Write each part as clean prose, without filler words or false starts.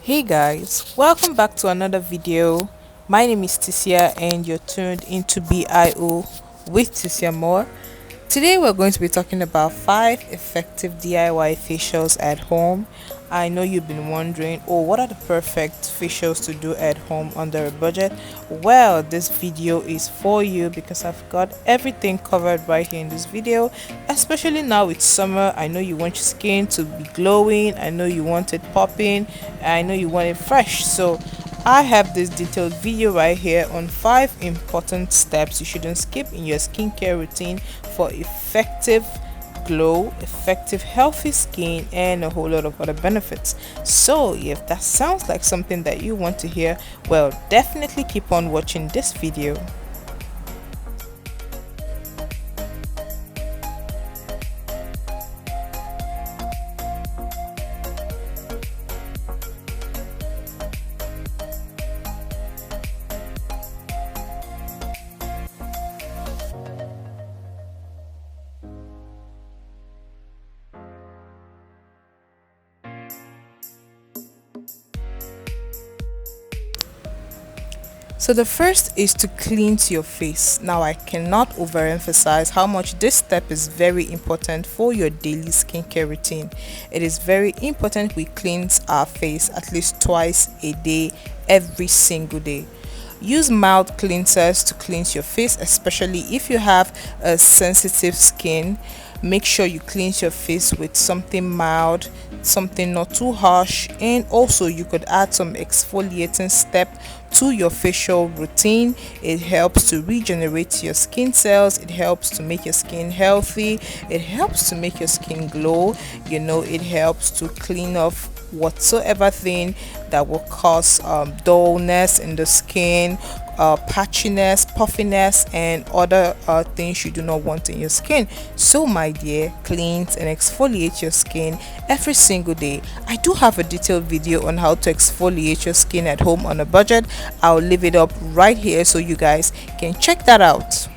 Hey guys, welcome back to another video. My name is Tisia and you're tuned into BIO with Thysiamore. Today we're going to be talking about 5 effective DIY facials at home. I know you've been wondering, oh, what are the perfect facials to do at home under a budget? Well, this video is for you because I've got everything covered right here in this video. Especially now it's summer, I know you want your skin to be glowing, I know you want it popping, I know you want it fresh. So I have this detailed video right here on 5 important steps you shouldn't skip in your skincare routine for effective glow, effective healthy skin, and a whole lot of other benefits. So if that sounds like something that you want to hear, well, definitely keep on watching this video. So the first is to cleanse your face. Now I cannot overemphasize how much this step is very important for your daily skincare routine. It is very important we cleanse our face at least twice a day, every single day. Use mild cleansers to cleanse your face, especially if you have a sensitive skin. Make sure you cleanse your face with something mild, something not too harsh, and also you could add some exfoliating step to your facial routine. It helps to regenerate your skin cells, it helps to make your skin healthy, it helps to make your skin glow. It helps to clean off whatsoever thing that will cause dullness in the skin, patchiness, puffiness, and other things you do not want in your skin. So my dear, cleanse and exfoliate your skin every single day. I do have a detailed video on how to exfoliate your skin at home on a budget. I'll leave it up right here so you guys can check that out.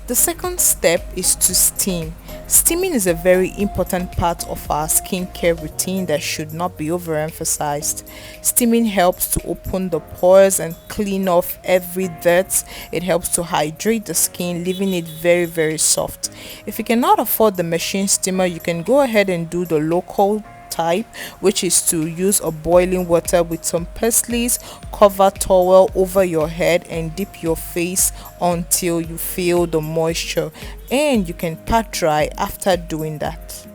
The second step is to steam. Steaming is a very important part of our skincare routine that should not be overemphasized. Steaming helps to open the pores and clean off every dirt. It helps to hydrate the skin, leaving it very, very soft. If you cannot afford the machine steamer, you can go ahead and do the local type, which is to use a boiling water with some parsleys, cover towel over your head and dip your face until you feel the moisture, and you can pat dry after doing that.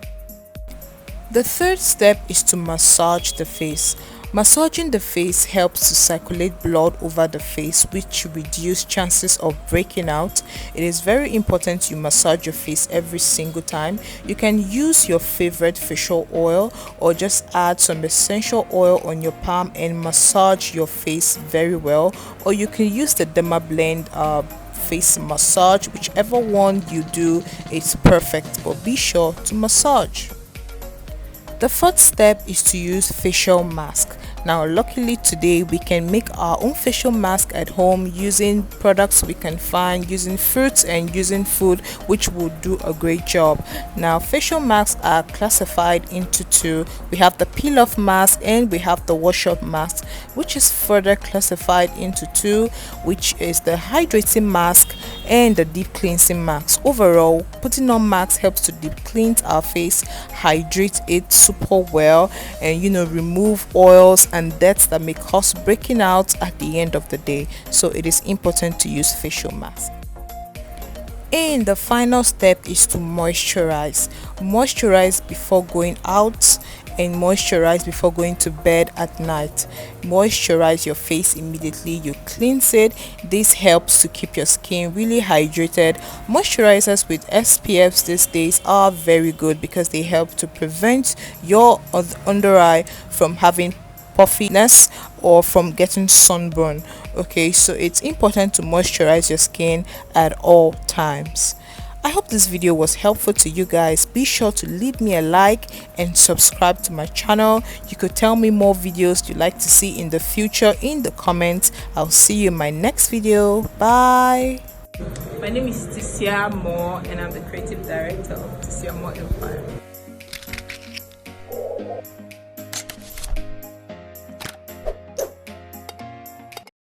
The third step is to massage the face. Massaging the face helps to circulate blood over the face, which reduce chances of breaking out. It is very important you massage your face every single time. You can use your favorite facial oil or just add some essential oil on your palm and massage your face very well, or you can use the Derma Blend face massage. Whichever one you do, it's perfect, but be sure to massage. The fourth step is to use facial mask. Now luckily today we can make our own facial mask at home using products we can find, using fruits and using food, which will do a great job. Now facial masks are classified into two. We have the peel off mask and we have the wash up mask, which is further classified into two, which is the hydrating mask and the deep cleansing mask. Overall, putting on masks helps to deep cleanse our face, hydrate it super well, and remove oils and debts that may cause breaking out at the end of the day. So it is important to use facial mask. And the final step is to moisturize. Moisturize before going out and moisturize before going to bed at night. Moisturize your face immediately you cleanse it. This helps to keep your skin really hydrated. Moisturizers with SPFs these days are very good because they help to prevent your under eye from having puffiness or from getting sunburn. Okay, so it's important to moisturize your skin at all times. I hope this video was helpful to you guys. Be sure to leave me a like and subscribe to my channel. You could tell me more videos you'd like to see in the future in the comments. I'll see you in my next video. Bye. My name is Thysiamore and I'm the creative director of Thysiamore Empire.